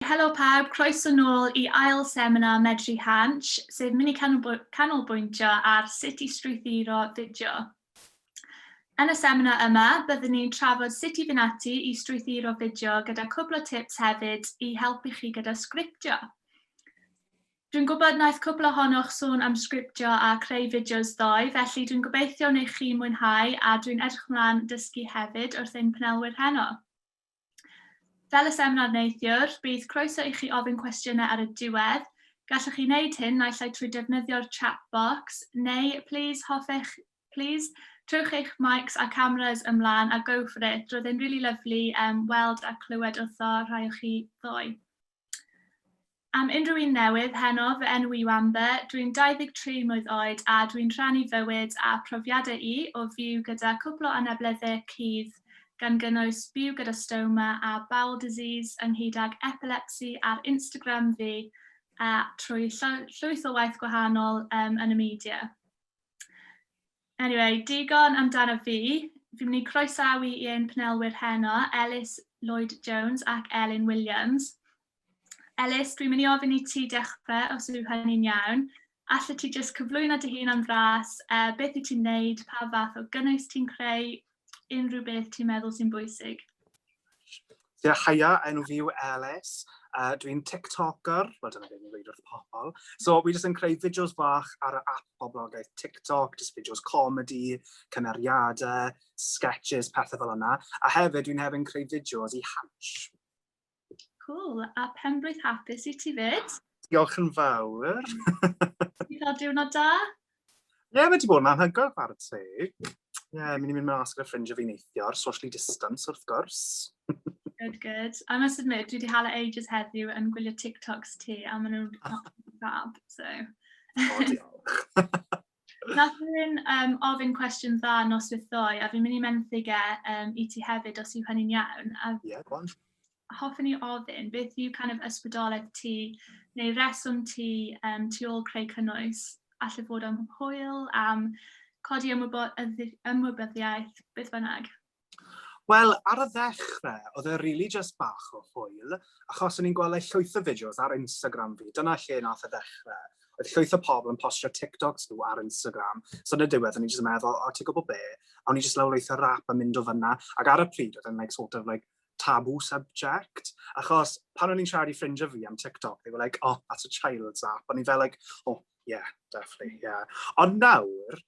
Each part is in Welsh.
Helo pawb, croeso nôl I ail seminar Mae Medru Hansh, sef mini canolbwyntio ar sut I strwythuro fideo. Yn y seminar yma, byddwn ni'n trafod sut I fynd ati I strwythuro fideo gyda cwbl o tips hefyd I helpu chi gyda sgriptio. Dwi'n gwybod naeth cwbl ohonoch sôn am sgriptio a creu fideos ddoe, felly dwi'n gobeithio wneud chi mwynhau a dwi'n edrych ymlaen dysgu hefyd wrth ein panelwyr heno. Fel y seminar neithiwr, bydd croeso I chi ofyn cwestiynau ar y diwedd. Gallwch chi wneud hyn naill ai trwy defnyddio'r chat box, neu please trwch eich mics a cameras ymlaen a go for it. Roedd e'n really lovely weld a clywed wrtho rhai o chi ddoe. Am unrhyw un newydd heno, fy enw I Amber, dwi'n 23 mlwydd oed a dwi'n rhannu fywyd a profiadau I o fyw gyda cwbl o anableddau cudd gan gynnwys byw gyda stoma a bowel disease ynghyd ag epilepsi ar Instagram fi a trwy llwyth o waith gwahanol yn y media. Anyway, digon amdano fi. Fi'n mynd I croesawu I ein panelwyr heno, Ellis Lloyd-Jones ac Elin Williams. Ellis, dwi'n mynd I ofyn I ti dechrau os yw hynny'n iawn. Allet ti jyst cyflwyno dy hun am fras, beth I ti'n neud, pa fath o gynnwys ti'n creu, unrhyw beth ti'n meddwl sy'n bwysig? Haia, enw fi yw Ellis. Dwi'n TikToker, wel dyna beth ni'n gweud wrth pobl. So, fi jyst yn creu fideos bach ar y app boblogaeth TikTok, jyst fideos comedy, cymeriadau, sketches, pethau fel yna. A hefyd, dwi'n hefyd creu fideos I Hansh. Cool, a penblwydd hapus I ti fyd? Diolch yn fawr. Ti'n cael diwrnod da? Ie, mae wedi bod yn anhygoel ar y teg. Ie, mynd I mynd mas gyda ffrindiau fi neithiwr, socially distance wrth gwrs. Good. I must admit, dwi wedi hala ages heddiw yn gwylio TikToks ti, a maen nhw'n fab, so. O, diolch. Nath rhywun ofyn cwestiwn dda nos wyth ddoe, a fi'n mynd I menthygau I ti hefyd os yw hynny'n iawn. Ie, go on. Hoffwn I ofyn, beth yw kind of ysbrydoliaeth ti, neu reswm ti tu ôl creu cynnwys? Allai fod am hwyl, am codi ymwybyddiaeth, beth bynnag? Wel, ar y ddechrau, oedd e really just bach o hwyl, achos o'n i'n gweld llwyth o fideos ar Instagram fi. Dyna lle nath y ddechrau. Oedd llwyth o pobl yn postio TikToks nhw ar Instagram. So yn y diwedd, o'n i just yn meddwl, o, ti'n gwybod be? A o'n i just lawr o rap yn mynd o fyna. Ac ar y pryd, oedd e'n sort of taboo subject. Achos pan o'n i'n siarad I ffrindiau fi am TikTok, they were like, oh, that's a child's app. O'n i fel oh, yeah, definitely, yeah. Ond nawr,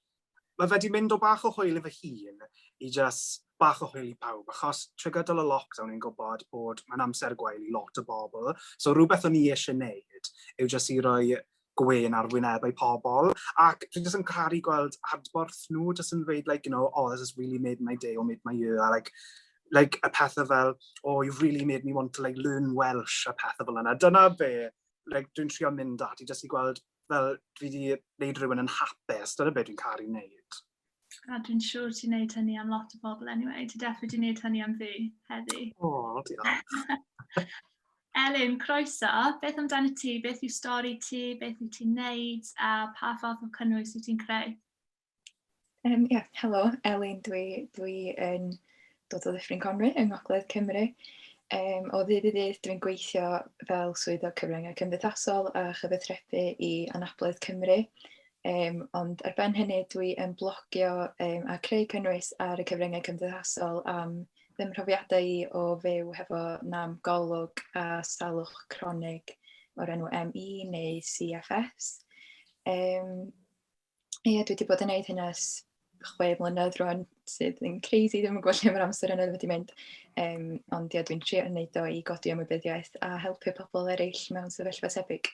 mae fe di mynd o bach o hwyl I fy hun, I just bach o hwyl I pawb, achos trwy gydol y lockdown ni'n gwybod bod mae'n amser gwael I lot o bobl. So rhywbeth o'n I eisiau wneud yw just I roi gwen ar wynebau pobl. Ac dwi'n just yn caru gweld adborth nhw, just yn dweud, oh, this has really made my day or made my year. Like y pethau fel, oh, you've really made me want to learn Welsh, a pethau fel yna. Dyna be, dwi'n trio mynd at, I just I gweld fel dwi wedi gwneud rhywun yn hapus. Dyna be dwi'n caru wneud. A dwi'n siŵr ti'n neud hynny am lot o bobl anyway. Ti definitely wedi neud hynny am fi heddi. O, diolch. Elin, croeso. Beth amdano ti? Beth yw stori ti? Beth yw ti'n neud? A pa fath o cynnwys yw ti'n creu? Helo, Elin. Dwi yn dod o Ddyffryn Cymru yng Ngogledd Cymru. O ddydd I ddydd dwi'n gweithio fel swyddog cyfryngau cymdeithasol a chyfathrebu I anabledd Cymru. Ond ar ben hynny dwi yn blogio a creu cynnwys ar y cyfryngau cymdeithasol am fy mhrofiadau I o fyw hefo nam golwg a salwch cronig o'r enw ME neu CFS. Dwi wedi bod yn gwneud hynna 6 mlynedd rwan, sydd yn crazy, ddim yn gweld lle mae'r amser yna wedi mynd. Ond dwi'n trio yn gwneud o I godi ymwybyddiaeth a helpu pobl eraill mewn sefyllfa tebyg.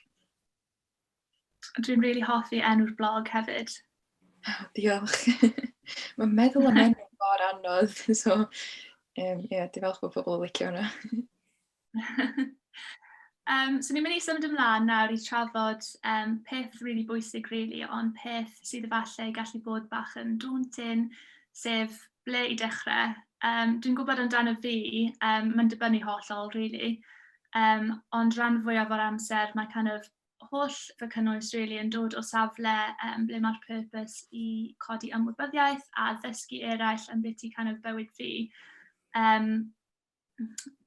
Dwi'n really hoffi enw'r blog hefyd. Diolch. Mae'n meddwl am enw mor anodd, so dwi'n falch bod pobl yn licio hwnna. So ni'n mynd I symud ymlaen nawr I trafod peth really bwysig really, ond peth sydd efallai gallu bod bach yn daunting, sef ble I dechrau. Dwi'n gwybod amdano fi, mae'n dibynnu hollol really, ond rhan fwyaf o'r amser mae kind of holl fy cynnwys really yn dod o safle ble mae'r purpose I codi ymwybyddiaeth a ddysgu eraill am beth I kind of bywyd fi.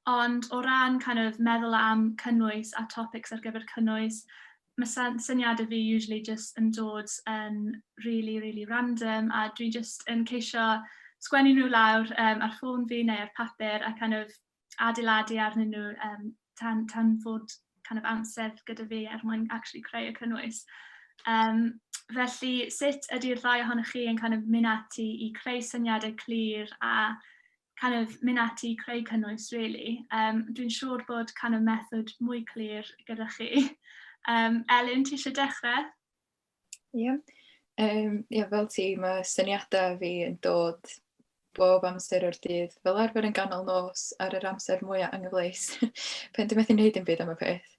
Ond o ran meddwl am cynnwys a topics ar gyfer cynnwys, mae syniadau fi usually just yn dod yn really, really random a dwi just yn ceisio sgwennu nhw lawr ar ffôn fi neu ar papur a adeiladu arnyn nhw tan fod amser gyda fi mwyn actually creu y cynnwys. Felly, sut ydy'r ddau ohonoch chi yn mynd ati i creu syniadau clir a mynd ati i creu cynnwys, really? Dwi'n siŵr bod method mwy clir gyda chi. Elin, ti eisiau dechrau? Ie, fel ti, mae syniadau fi yn dod bob amser o'r dydd, fel arfer yn ganol nos ar yr amser mwyaf anghyfleus, pen dwi'n methu wneud yn byd am y peth.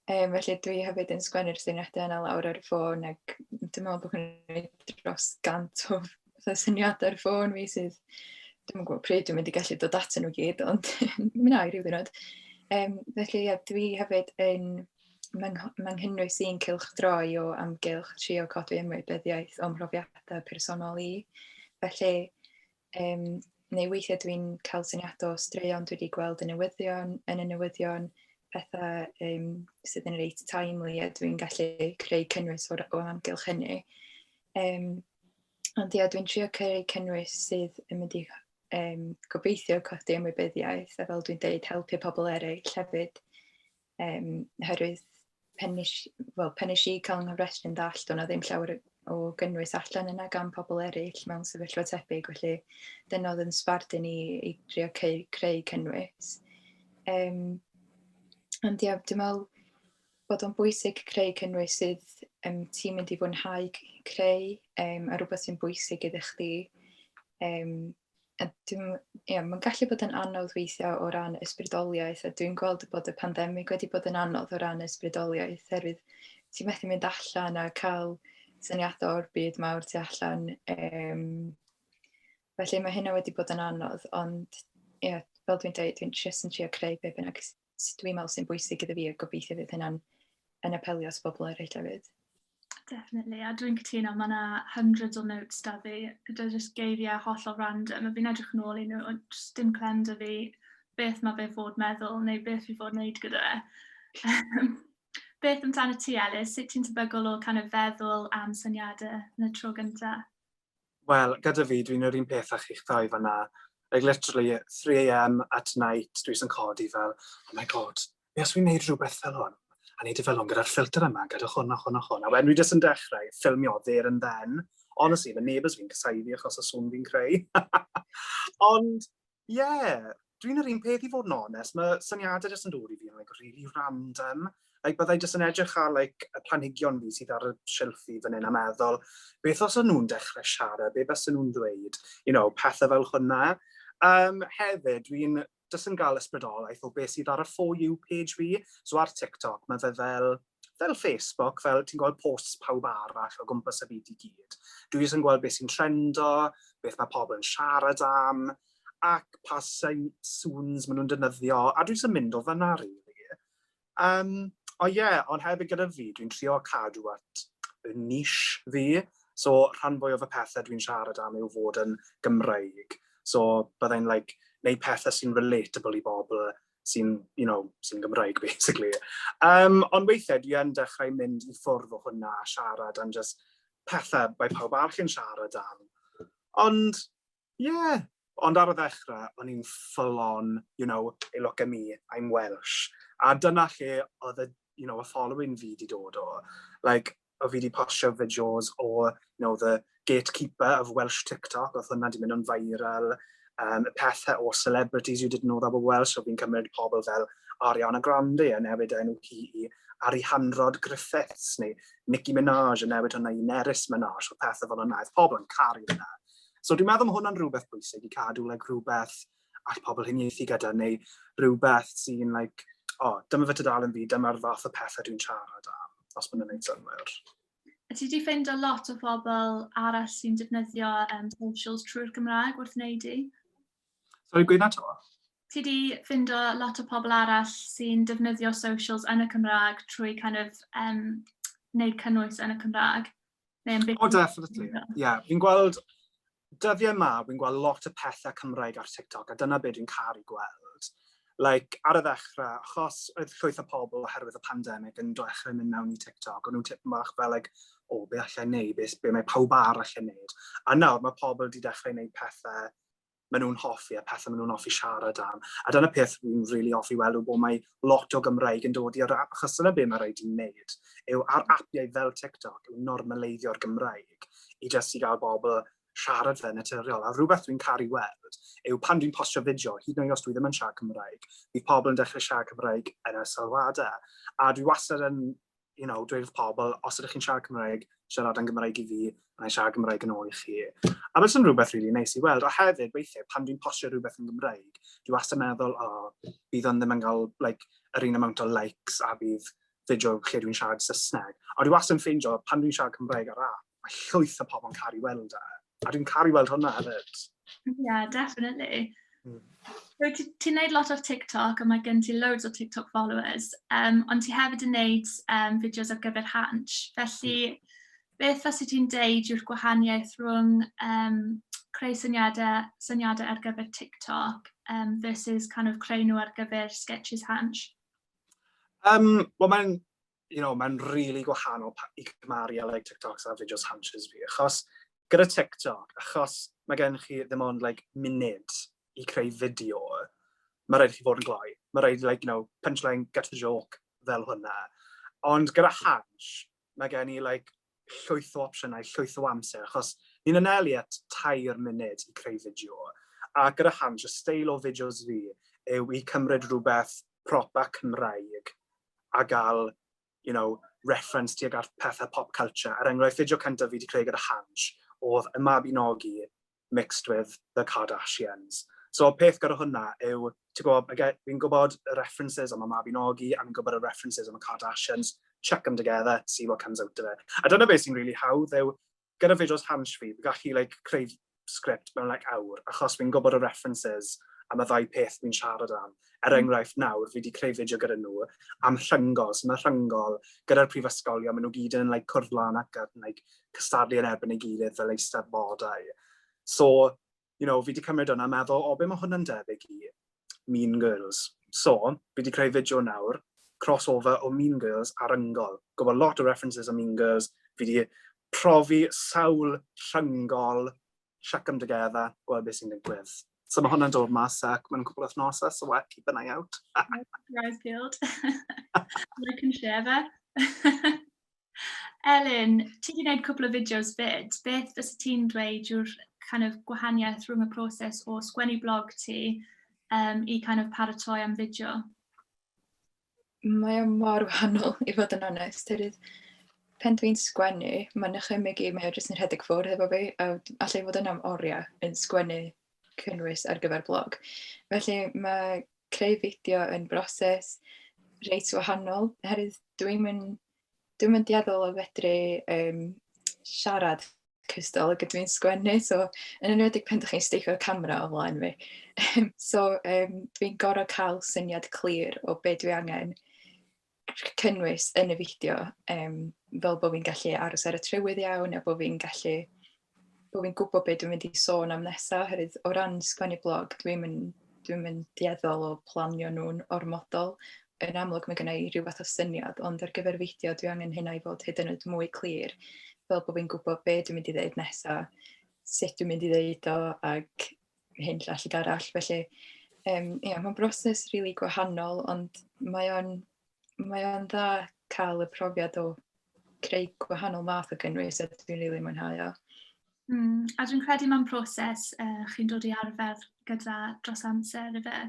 Felly dwi hefyd yn sgwennu'r syniadau yna lawr ar y ffôn, ac dwi'n meddwl bod yn gwneud dros 100 o syniadau ar y ffôn fi sydd, dwi'n gwybod pryd dwi'n mynd i gallu dod at nhw gyd, ond mynd ai ryw ddynod. Felly dwi hefyd yn manghynnwys i'n cylchdroi o amgylch trio codi ymwybyddiaeth o'm mhrofiadau personol i. Felly, neu weithiau dwi'n cael syniadau o straeon dwi wedi gweld yn y newyddion, pethau sydd yn reit timely a dwi'n gallu creu cynnwys o amgylch hynny. Ond dwi'n trio creu cynnwys sydd yn mynd i gobeithio codi ymwybyddiaeth a fel dwi'n deud helpu pobl eraill hefyd. Herwydd pen nes i cael yng nghyfrestru'n dall, doedd na ddim llawer o gynnwys allan yna gan pobl eraill mewn sefyllfa tebyg, felly dyna oedd yn sbardun i trio creu cynnwys. Ond dwi'n meddwl bod o'n bwysig creu cynnwys sydd ti'n mynd i fwynhau creu a rhywbeth sy'n bwysig iddo chdi. Mae'n gallu bod yn anodd weithiau o ran ysbrydoliaeth, a dwi'n gweld bod y pandemig wedi bod yn anodd o ran ysbrydoliaeth, herwydd ti'n methu mynd allan a cael syniadau o'r byd mawr tu allan. Felly mae hynna wedi bod yn anodd, ond fel dwi'n dweud, dwi'n just yn trio creu be bynnag dwi'n meddwl sy'n bwysig iddo fi a gobeithio fydd hynna'n yn apelio at bobl eraill hefyd. Definitely, a dwi'n cytuno, mae yna hundreds o notes da fi, gyda jyst geiriau hollol random, a fi'n edrych yn ôl i nhw, ond jyst dim clem da fi beth mae fe fod meddwl, neu beth fi fod wneud gyda fe. Beth amdano ti, Ellis, sut ti'n tebygol o feddwl am syniadau yn y tro gyntaf? Wel, gyda fi, dwi'n yr un peth â chi'ch ddau fan'na. Like literally 3 AM at night, dwi'n codi fel, oh my god, os fi'n neud rhywbeth fel hwn, a neud fel hwn gyda'r ffilter yma, gyda hwn. A wedyn dwi jyst yn dechrau ffilmio there and then. Honestly, the neighbours fi'n casau fi achos y sŵn fi'n creu. Ond, dwi'n yr un peth i fod yn onest, mae syniadau jyst yn dod i fi yn really random. Byddai jyst yn edrych ar y planhigion fi sydd ar y silff fi fan hyn a meddwl, beth os o'n nhw'n dechrau siarad, beth os o'n nhw'n dweud, pethau fel hwnna. Hefyd, dwi'n jyst yn gael ysbrydolaeth o beth sydd ar y For You page fi. So ar TikTok, mae fe fel Facebook, fel ti'n gweld posts pawb arall o gwmpas y byd i gyd. Dwi jyst yn gweld beth sy'n trendo, beth mae pobl yn siarad am, ac pa sŵns maen nhw'n defnyddio, a dwi jyst yn mynd o fyna, really. Ond hefyd gyda fi, dwi'n trio cadw at y niche fi. So rhan fwyaf o pethau dwi'n siarad am yw fod yn Gymreig. So byddai'n neud pethau sy'n relatable i bobl sy'n Gymreig, basically. Ond weithiau dwi yn dechrau mynd i ffwrdd o hwnna a siarad am just pethau mae pawb arall yn siarad am. Ond, ond ar y ddechrau, o'n i'n full on, hey, look at me, I'm Welsh. A dyna lle oedd y following fi di dod o. O fi di postio fideos o, the gatekeeper of Welsh TikTok, oedd hwnna di mynd yn viral. Pethau o celebrities you didn't know that were Welsh, so fi'n cymryd pobl fel Ariana Grande a newid enw hi i Arihanrod Griffiths, neu Nicki Minaj a newid hwnna i Nerys Minaj, o pethau fel hwnna, oedd pobl yn caru hwnna. So dwi'n meddwl mae hwnna'n rhywbeth bwysig i cadw rhywbeth all pobl hynnyieithu gyda, neu rhywbeth sy'n dyma fe tudalen fi, dyma'r fath o pethau dwi'n siarad am, os ma'n gwneud synwyr. Ti wedi ffeindio lot o bobl arall sy'n defnyddio socials trwy'r Gymraeg wrth wneud i? Sorry, gweud na to? Ti wedi ffeindio lot o bobl arall sy'n defnyddio socials yn y Cymraeg trwy wneud cynnwys yn y Cymraeg? Definitely. Fi'n gweld, dyddiau yma, fi'n gweld lot o pethau Cymraeg ar TikTok, a dyna beth dwi'n caru gweld. Like, ar y ddechrau, achos oedd llwyth o pobl oherwydd y pandemig yn dechrau mynd mewn i TikTok, o'n nhw'n tipyn bach fel, like, o, be allai neud, be mae pawb arall yn neud. A nawr mae pobl wedi dechrau neud pethau maen nhw'n hoffi a pethau maen nhw'n hoffi siarad am. A dyna peth fi'n really hoffi weld yw bod mae lot o Gymraeg yn dod i'r app, achos dyna be mae rhaid i'n neud. Yw ar appiau fel TikTok yw normaleidio'r Gymraeg i jyst i gael bobl siarad fe naturiol. A rhywbeth dwi'n caru weld yw pan dwi'n postio fideo, hyd yn oed os dwi ddim yn siarad Cymraeg, bydd pobl yn dechrau siarad Cymraeg yn y sylwadau. A dwi wastad yn, dweud wrth pobl, os ydych chi'n siarad Cymraeg, siarad yn Gymraeg i fi, a na Siarad Gymraeg yn ôl i chi. A beth sy'n rhywbeth really neis i weld. A hefyd, weithiau, pan dwi'n postio rhywbeth yn Gymraeg, dwi wastad meddwl, bydd ond ddim yn cael yr un amount o likes a bydd fideo lle dwi'n siarad Saesneg. A dwi wastad yn ffeindio, pan dwi'n siarad Cymraeg ar app, mae llwyth o pobl yn caru weld e. A dwi'n caru weld hwnna hefyd. Yeah, definitely. Ti'n neud lot o'r TikTok, a mae gen ti loads o TikTok followers, ond ti hefyd yn neud fideos ar gyfer Hansh. Felly, beth os ti'n deud yw'r gwahaniaeth rhwng creu syniadau ar gyfer TikTok versus kind of creu nhw ar gyfer sketches Hansh? Wel, mae'n really gwahanol i cymaru a TikToks a fideos Hanshes fi, achos gyda TikTok, achos mae gen chi ddim ond munud i creu fideo, mae rhaid chi fod yn gloi. Mae rhaid, punchline, get a joke, fel hwnna. Ond gyda Hansh, mae gen i, llwyth o opsiynau, llwyth o amser, achos ni'n anelu at 2 munud i creu fideo. A gyda Hansh, y steil o fideos fi yw i cymryd rhywbeth proper Cymraeg a gael, reference tuag at pethau pop culture. Er enghraifft, fideo cyntaf fi wedi creu gyda Hansh oedd y Mabinogi mixed with the Kardashians. So, peth gyda hwnna yw, fi'n gwybod y references am y Mabinogi, a fi'n gwybod y references am y Kardashians, chuck them together, see what comes out of it. A dyna beth sy'n really hawdd yw, gyda fideos Hansh fi, fi'n gallu creu sgript mewn awr, achos fi'n gwybod y references am y 2 peth fi'n siarad am. Er enghraifft nawr, fi wedi creu fideo gyda nhw am rhyngol. So mae rhyngol gyda'r prifysgolion, maen nhw gyd yn cwrdd lan ac yn cystadlu yn erbyn ei gilydd fel eisteddfodau. So, fi wedi cymryd hwnna a meddwl, be mae hwnna'n debyg i Mean Girls. So, fi wedi creu fideo nawr, crossover o Mean Girls a Rhyngol. Gwybod lot o references o Mean Girls. Fi wedi profi sawl rhyngol, chuck them together, gweld beth sy'n digwydd. So mae hwnna'n dod mas mewn cwbl o wythnosau, so keep an eye out. Guys peeled. Like and share fe. Elin, ti wedi gwneud cwbl o fideos fyd. Beth fys ti'n dweud yw'r kind of gwahaniaeth rhwng y proses o sgwennu blog ti i kind of paratoi am fideo? Mae o mor wahanol, i fod yn onest. Pen dwi'n sgwennu, mae'n ychymygu, mae o jyst yn rhedeg ffwrdd efo fi, a allai fod yn am oriau yn sgwennu cynnwys ar gyfer blog. Felly mae creu fideo yn broses reit wahanol, oherwydd dwi'n mynd dieddol o fedru siarad cystal ag ydw i'n sgwennu, so yn enwedig pen ydych chi'n steichio'r camera o flaen fi. So dwi'n gorfod cael syniad clir o be dwi angen cynnwys yn y fideo, fel bod fi'n gallu aros ar y trywydd iawn, a bod fi'n gwybod beth dwi'n mynd i sôn am nesaf, oherwydd o ran sgwennu blog, dwi'n mynd dieddol o planio nhw'n ormodol. Yn amlwg mae gennau rhyw fath o syniad, ond ar gyfer fideo dwi angen hynna i fod hyd yn oed mwy clir, fel bod fi'n gwybod beth dwi'n mynd i ddeud nesaf, sut dwi'n mynd i ddeud o, ac hyn llall ag arall. Felly, mae'n broses rili gwahanol, ond mae o'n dda cael y profiad o creu gwahanol math o gynnwys, a dwi'n rili mwynhau o. A dwi'n credu mae'n proses chi'n dod i arfer gyda dros amser y fe.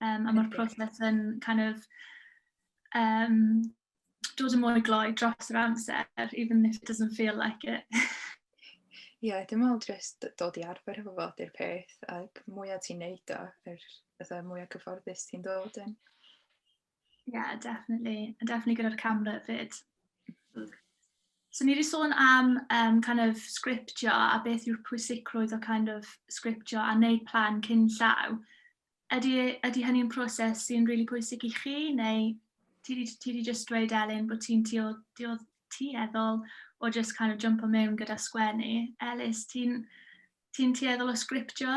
A mae'r proses yn kind of dod yn mwy gloi dros yr amser, even if it doesn't feel like it. Ie, dwi'n meddwl jyst dod i arfer efo fod i'r peth, ac mwyaf ti'n neud o, mwyaf cyfforddus ti'n dod yn. Yeah, definitely. Definitely gyda'r camera fyd. So ni wedi sôn am kind of sgriptio a beth yw'r pwysigrwydd o kind of sgriptio a wneud plan cyn llaw. Ydy hynny'n proses sy'n really pwysig i chi, neu ti wedi just dweud, Elin, bod ti'n tueddol o just kind of jump o mewn gyda sgwennu. Ellis, ti'n tueddol o sgriptio?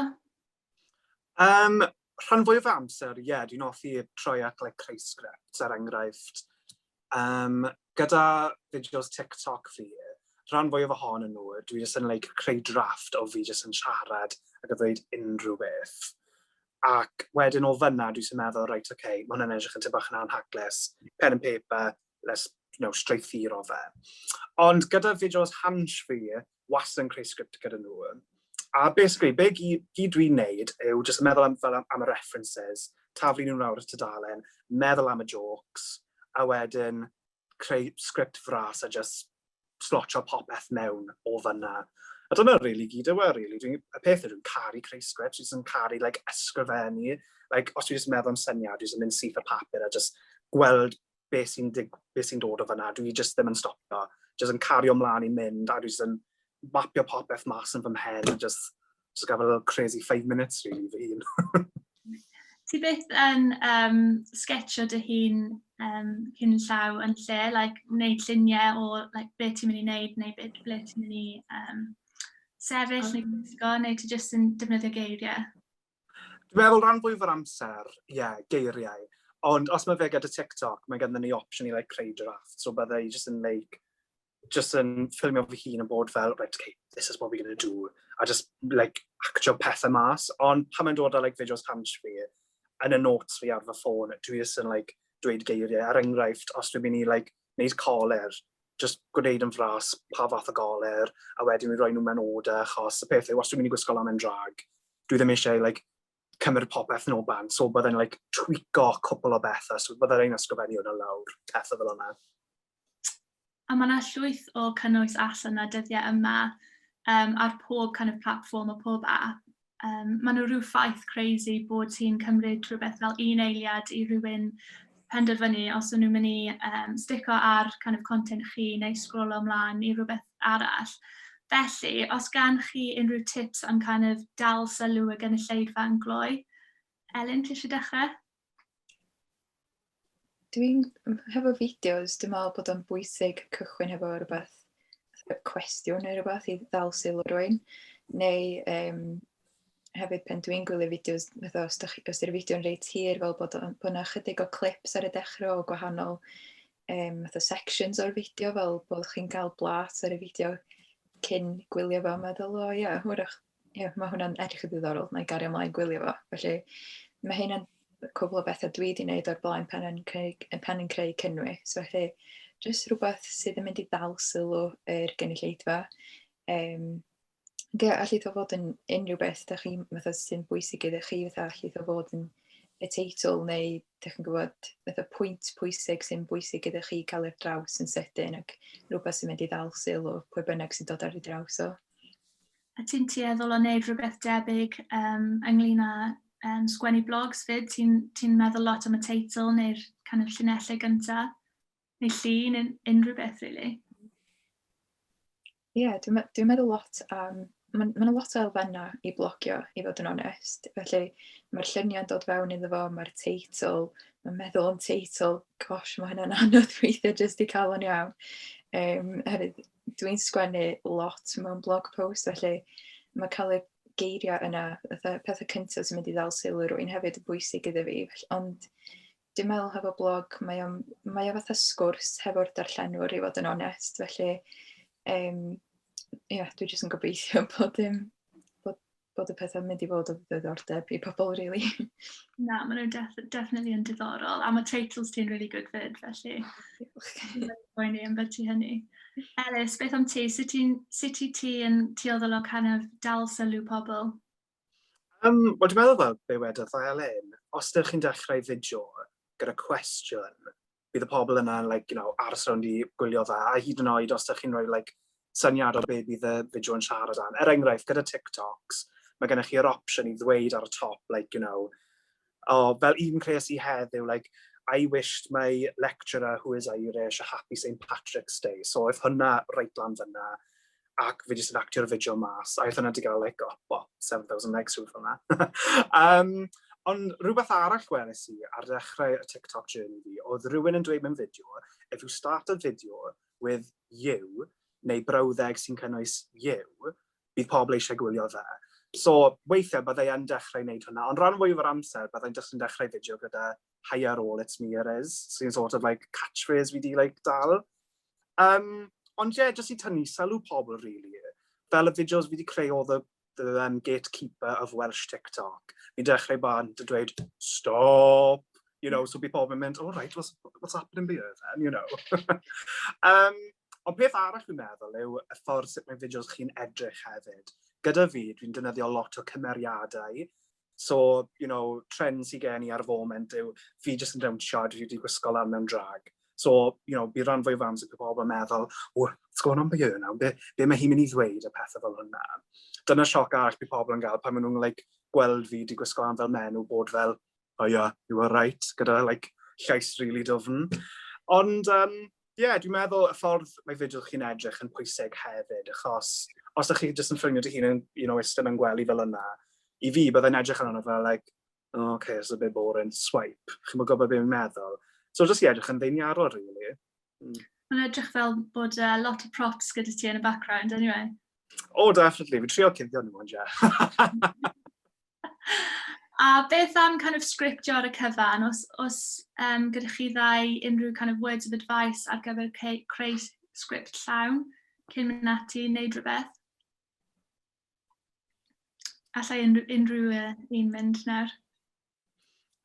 rhan fwyaf o amser, dwi'n hoffi troi at creu sgript, enghraifft. Gyda fideos TikTok fi, rhan fwyaf ohonyn nhw, dwi jyst yn creu drafft o fi jyst yn siarad ac yn dweud unrhyw beth. Ac wedyn o fyna, dwi'n meddwl, reit, okay, mae hwnna'n edrych yn tipyn bach yn anhagles, pen and paper, let's strwythuro fe. Ond gyda fideos Hansh fi, wastad yn creu sgript gyda nhw. A basically, be gyd dwi'n neud yw just meddwl am y references, taflu nhw lawr y tudalen, meddwl am y jokes, a wedyn creu sgript fras a just slotio popeth mewn o fyna. A dyna really gyd yw e, really. Y peth yw dwi'n caru creu sgript, dwi'n caru ysgrifennu. Os dwi'n meddwl am syniad, dwi'n mynd syth y papur a just gweld beth sy'n dod o fyna. Dwi just ddim yn stopio. Just yn cario ymlaen i mynd a dwi'n mapio popeth mas yn fy mhen a just gael a little crazy 5 minutes really fy hun. Ti beth yn sketcho dy hun cyn llaw yn lle, wneud lluniau o beth ti'n mynd i wneud neu beth ti'n mynd i sefyll neu gwisgo, neu ti jyst yn defnyddio geiriau? Dwi'n meddwl rhan fwyaf o'r amser, geiriau. Ond os mae fe gyda TikTok, mae ganddo ni opsiwn i creu draft. So bydde i just yn ffilmio fy hun yn bod fel, right, okay, this is what we're going to do. A just actio pethau mas. Ond pan mae'n dod â fideos Hansh fi, yn y notes fi ar fy ffôn, dwi just yn dweud geiriau. Er enghraifft, os dwi'n mynd i wneud coler, just gwneud yn fras pa fath o goler, a wedyn i roi nhw mewn order, achos y peth yw, os dwi'n mynd i gwisgo lan yn drag, dwi ddim eisiau cymryd popeth yn o band, so byddai'n tweako cwpl o bethau, so byddai'n ysgrifennu hwnna lawr, pethau fel yna. A mae yna llwyth o cynnwys allan y dyddiau yma ar pob platform o pob app. Mae nhw rhyw ffaith crazy bod ti'n cymryd rhywbeth fel un eiliad i rhywun penderfynu os ydyn nhw'n mynd i stico ar content chi neu scrollo ymlaen i rhywbeth arall. Felly, os gan chi unrhyw tips am dal sylw y gynulleidfa yn gloi? Elin, ti eisiau dechrau? Hefo fideos, dwi'n meddwl bod o'n bwysig cychwyn hefo rhywbeth cwestiwn neu rhywbeth i ddal sylw rhywun. Neu hefyd pen dwi'n gwylio fideos, os yw'r fideo'n reit hir, fel bod yna chydig o clips ar y dechrau o gwahanol sections o'r fideo, fel bod chi'n cael blas ar y fideo cyn gwylio fo, meddwl, mae hwnna'n edrych yn ddiddorol, na i gario ymlaen gwylio fo. Felly, mae hynna'n cwbl o bethau dwi wedi gwneud o'r blaen pen yn creu cynnwys. Felly, jyst rhywbeth sydd yn mynd i ddal sylw yr gynulleidfa. Allu ddo fod yn unrhyw beth sy'n bwysig iddo chi, allu ddo fod yn y teitl, neu ydych chi'n gwybod pwynt pwysig sy'n bwysig iddo chi cael yr draws yn sydyn, ac rhywbeth sy'n mynd i ddal sylw pwy bynnag sy'n dod ar ei draws o. A ti'n tueddol o wneud rhywbeth debyg ynglyn â sgwennu blogs fyd? Ti'n meddwl lot am y teitl neu'r llinellau gyntaf? Neu llun, unrhyw beth, really? Dwi'n meddwl lot am... Mae'n lot o elfennau i blogio, i fod yn onest. Felly, mae'r lluniau'n dod fewn iddo fo, mae'r teitl, mae'n meddwl am teitl, gosh, mae hynny'n anodd weithio jyst i cael o'n iawn. Dwi'n sgwennu lot mewn blog post, felly mae cael y geiriau yna, pethau cyntaf sy'n mynd i ddal sylw rwy'n hefyd yn bwysig iddo fi. Ond dwi'n meddwl hefo blog, mae o fatha sgwrs hefo'r darllenwr i fod yn onest. Felly, dwi jyst yn gobeithio bod y pethau'n mynd i fod o ddiddordeb i pobl, really. Na, maen nhw definitely yn diddorol. A mae teitls ti'n really good fyd, felly. Dwi'n yn beth ti hynny. Ellis, beth am ti? Sut ti yn tueddol o dal sylw pobl? Wel, dwi'n meddwl fel be wedodd Elin, os ydych chi'n dechrau fideo gyda cwestiwn, bydd y pobl yna aros rownd i gwylio fe, a hyd yn oed os ydych chi'n rhoi syniad o be bydd y fideo yn siarad am. Er enghraifft, gyda TikToks, mae gennych chi'r opsiwn i ddweud ar y top, fel un Cres i heddiw, I wished my lecturer who is Irish a happy St Patrick's Day. So if hwnna reit lan fyna, ac fi jyst yn actio'r fideo mas, a if hwnna di gael 7,000 likes rhywbeth hwnna. Ond rhywbeth arall weles i ar dechrau y TikTok journey fi, oedd rhywun yn dweud mewn fideo, if you start a video with you, neu brawddeg sy'n cynnwys you, bydd pobl eisiau gwylio fe. So, weithiau byddai yn dechrau wneud hwnna, ond rhan fwyaf o'r amser byddai'n just yn dechrau fideo gyda hi ar ôl it's me it is, sy'n sort of like catchphrase fi di like dal. Ond ie, jyst i tynnu sylw pobl, really. Fel y fideos fi di creu o the gatekeeper of Welsh TikTok. Fi'n dechrau bant a dweud, stop! You know, so bydd pobl yn mynd, oh right, what's happening here then, you know? Ond peth arall fi'n meddwl yw y ffordd sut mae fideos chi'n edrych hefyd. Gyda fi, dwi'n defnyddio lot o cymeriadau. So, you know, trend sy'n gen i ar y foment yw fi jyst yn dawnsio, dwi wedi gwisgo lan mewn drag. So, you know, bydd rhan fwyaf o amser bydd pobl yn meddwl, oh, what's going on by here now? Be mae hi'n mynd i ddweud y pethau fel hwnna? Dyna sioc arall bydd pobl yn gael pan maen nhw'n like, gweld fi wedi gwisgo lan fel menw bod fel, oh yeah, you were right, gyda like, llais really dwfn. Ond, dwi'n meddwl y ffordd mae fideos chi'n edrych yn pwysig hefyd, achos os ydych chi jyst yn ffrindio dy hun yn, you know, ystod yn gwely fel yna, i fi byddai'n edrych yn hwnna fel, like, oh, okay, it's a bit boring, swipe. Chi'n gwybod beth fi'n meddwl. So, jyst i edrych yn ddeiniarol, really. Mae'n edrych fel bod lot o props gyda ti yn y background, anyway. Oh, definitely. Fi'n trio cuddio nhw, ond ie. A beth am kind of sgriptio ar y cyfan? Os gyda chi ddau unrhyw kind of words of advice ar gyfer creu sgript llawn cyn mynd ati wneud rhywbeth? Allai unrhyw un mynd nawr?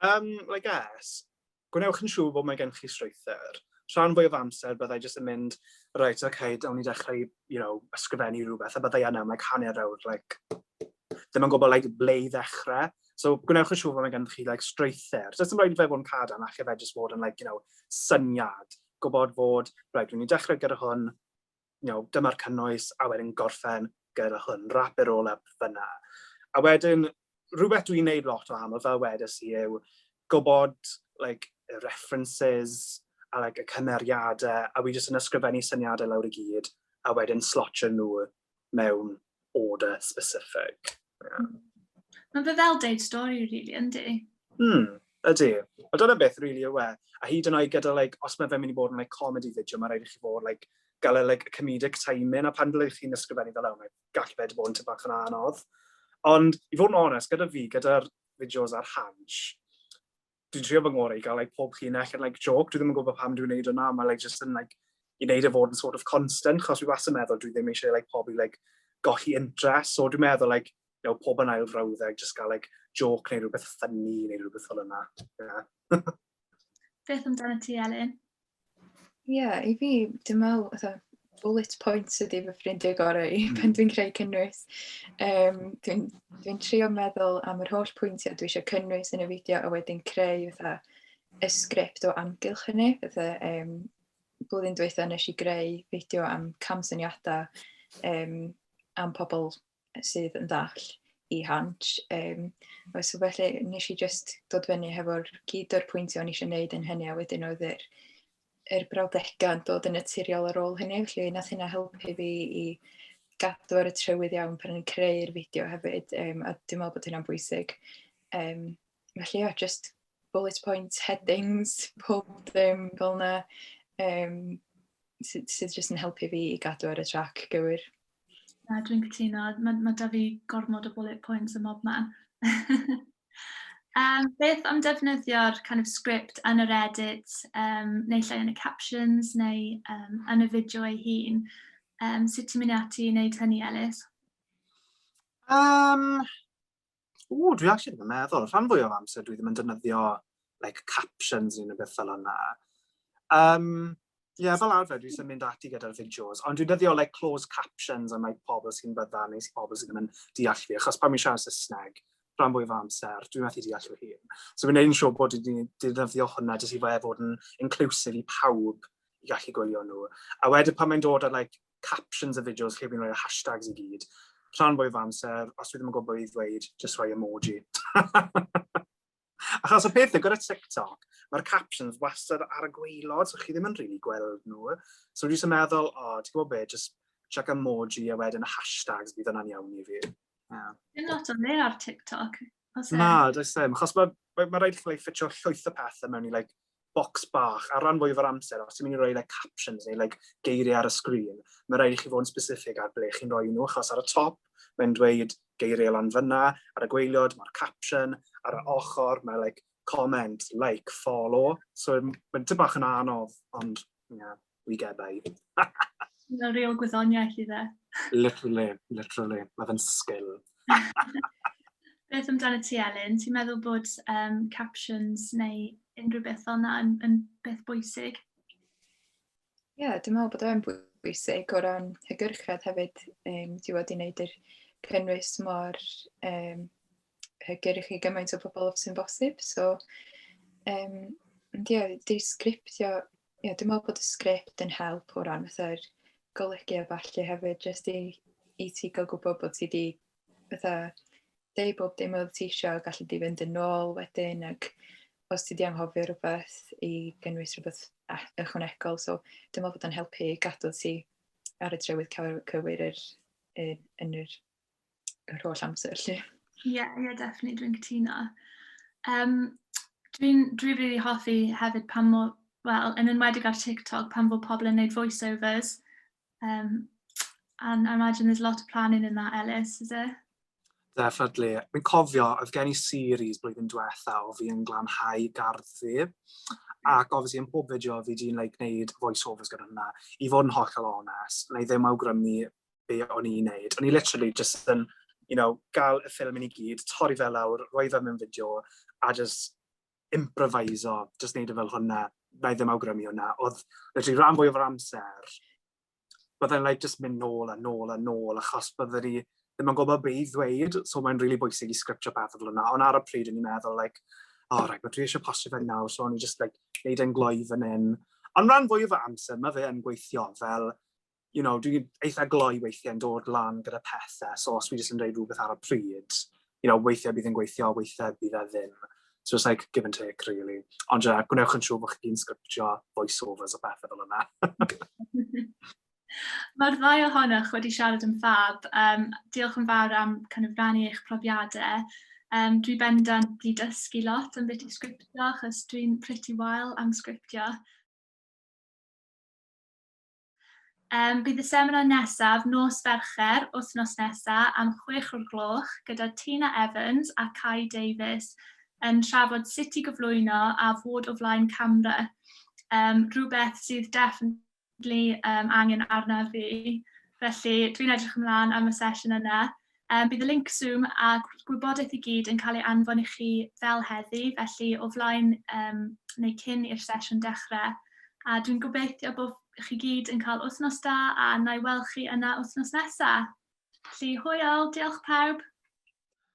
I guess, gwnewch yn siŵr bod mae gen chi strwythur. Rhan fwyaf o amser byddai jyst yn mynd, right, okay, dawn ni dechrau, you know, ysgrifennu rhywbeth, a byddai yna, like, hanner awr, like, ddim yn gwybod, like, ble i ddechrau. So, gwnewch yn siŵr bod mae gen chi, like, strwythur. Jyst yn rhaid i fe fod yn cadarn, a fe jyst fod yn, like, you know, syniad. Gwybod fod, right, dwi'n ni dechrau gyda hwn, you know, dyma'r cynnwys, a wedyn gorffen gyda hwn, wrap it all up fyna. A wedyn, rhywbeth dwi'n neud lot o aml fel wedys i yw gwybod, like, y references, a like, y cymeriadau, a wi jyst yn ysgrifennu syniadau lawr i gyd, a wedyn slotio nhw mewn order specific. Yeah. Mae fe fel deud stori, really, yndi? Ydy. A dyna beth, really, yw e. A hyd yn oed gyda, like, os mae fe'n mynd i bod yn like, comedy video, mae rhaid i chi fod, like, gael like, comedic timing, a pan dylech chi'n ysgrifennu fel yw, gallu fe bod yn tipyn bach yn anodd. Ond, i fod yn onest, gyda fi, gyda'r fideos ar Hansh, dwi'n trio fy ngorau i gael like, pob llinell yn like, joke. Dwi ddim yn gwybod pam dwi'n gwneud hwnna. Mae like, just yn like, i wneud e fod yn sort of constant. Chos dwi wastad yn meddwl dwi ddim eisiau like, pob i like, golli interest. So dwi'n meddwl like, you know, pob yn ail frawddeg, just gael like, joke neu rhywbeth funny neu rhywbeth fel yna. Yeah. Beth amdano ti, Elin? I fi, dim meddwl, bullet points ydy fy ffrindiau gorau i pan dwi'n creu cynnwys. Dwi'n trio meddwl am yr holl pwyntiau dwi eisiau cynnwys yn y fideo a wedyn creu y sgript o amgylch hynny. Blwyddyn diwethaf nes i greu fideo am camsyniadau am pobl sydd yn ddall i Hansh. So felly nes i just dod fyny hefo'r gyd o'r pwyntiau o'n i eisiau gwneud yn hynny a wedyn oedd yr brawddegau yn dod yn naturiol ar ôl hynny, felly nath hynna helpu fi i gadw ar y trywydd iawn pan yn creu'r fideo hefyd, a dwi'n meddwl bod hynna'n bwysig. Felly just bullet points, headings, pob dim fel yna, sydd just yn helpu fi i gadw ar y trac gywir. Dwi'n cytuno, mae da fi gormod o bullet points ym mob man. Beth am defnyddio'r kind of sgript yn yr edit, neu lle yn y captions, neu yn y fideo ei hun? Sut ti'n mynd ati i wneud hynny, Ellis? Dwi actually ddim yn meddwl. Rhan fwyaf o amser dwi ddim yn defnyddio like, captions neu beth fel yna. Fel arfer dwi ddim yn mynd ati gyda'r fideos, ond dwi'n defnyddio like, closed captions am like, pobl sy'n bydda neu pobl sy'n ddim yn deall fi, achos pan mi'n siarad Saesneg, rhan fwyaf o amser, dwi'n methu deall fy hun. So fi'n neud yn siŵr bod dwi'n defnyddio hwnna jyst i fe fod yn inclusive i pawb i gallu gwylio nhw. A wedyn pan mae'n dod ar like, captions y fideos lle fi'n rhoi hashtags i gyd, rhan fwyaf o amser, os dwi ddim yn gwybod beth i ddweud, just rhoi emoji. Achos y peth gyda TikTok, mae'r captions wastad ar y gwaelod, so chi ddim yn really gweld nhw. So dwi'n meddwl, ti'n gwybod beth, just chuck emoji a wedyn y hashtags bydd yna'n iawn i fi. Dim lot o le ar TikTok. Na, does ddim. Achos mae rhaid chi ffitio llwyth o pethau mewn i like, bocs bach ar ran fwyaf o'r amser, os ti'n mynd i roi like, captions neu like, geiriau ar y sgrin, mae rhaid i chi fod yn specific ar ble chi'n rhoi nhw, achos ar y top mae'n dweud geiriau lan fyna, ar y gwaelod mae'r caption, ar y ochr mae like, comment, like, follow, so mae'n tyd bach yn anodd, ond yeah, we get by. Mae'n real gwyddoniaeth i dde. Literally, mae fe'n skill. Beth amdano ti, Elin? Ti'n meddwl bod captions neu unrhyw beth fel yna yn beth bwysig? Ie, dwi'n meddwl bod o'n bwysig o ran hygyrchedd hefyd. Ti wedi wneud yr cynnwys mor hygyrchu gymaint o bobl sy'n bosib. So, di sgriptio, dwi'n meddwl bod y sgript yn help o ran fatha'r golygu a falle hefyd, jyst i ti gael gwybod bod ti di deud bob dim oedd ti eisiau gallu di fynd yn ôl wedyn, ac os ti di anghofio rhywbeth i gynnwys rhywbeth ychwanegol. So dwi'n meddwl bod yn helpu gadw ti ar y trywydd cywir yn yr holl amser. Ie, definitely, dwi'n cytuno. Dwi'n rili hoffi hefyd pan mor, wel, yn enwedig ar TikTok, pan fod pobl yn gwneud voiceovers. And I imagine there's a lot of planning in that, Ellis, is it? Definitely. Mi'n cofio, oedd gen i series blwyddyn diwetha o fi yn glanhau gardd fi. Ac obviously yn pob fideo fi di'n like, gwneud voiceovers gyda hwnna. I fod yn hollol honest, na i ddim awgrymu be o'n i'n neud. O'n i literally just yn, gael y ffilm yn i gyd, torri fel lawr, rhoi fe mewn fideo, a just improviso, just neud e fel hwnna. Na i ddim awgrymu hwnna. Oedd literally rhan fwyaf o'r amser, byddai'n like, just mynd nôl a nôl a nôl, achos byddai ni ddim yn gwybod beth i ddweud, so mae'n really bwysig i sgriptio beth fel hwnna. Ond ar y pryd o'n i'n meddwl, like, right, mae dwi eisiau postio fe nawr, so o'n i just like, neud e'n gloi fan hyn. Ond rhan fwyaf o amser, mae fe yn gweithio fel, dwi'n eitha gloi weithiau'n dod lan gyda pethau, so os fi jyst yn dweud rhywbeth ar y pryd, weithiau bydd yn gweithio, weithiau bydd e ddim. So it's like give and take, really. Ond gwnewch yn siŵr bod chi'n sgriptio voiceovers o bethau fel hwnna. Mae'r ddau ohonoch wedi siarad yn fab. Diolch yn fawr am rannu eich profiadau. Dwi bendant di dysgu lot am beth i sgriptio, achos dwi'n pretty wael am sgriptio. Bydd y seminar nesaf nos Fercher wythnos nesaf am 6 o'r gloch gyda Tina Evans a Davies yn trafod sut i gyflwyno a fod o flaen camera. Rhywbeth sydd definitely angen arnaf fi, felly dwi'n edrych ymlaen am y sesiwn yna. Bydd y link Zoom a gwybodaeth i gyd yn cael ei anfon i chi fel heddi, felly o flaen neu cyn i'r sesiwn dechrau. A dwi'n gobeithio bod chi gyd yn cael wythnos da a na i weld chi yna wythnos nesaf. Felly hwyl, diolch pawb.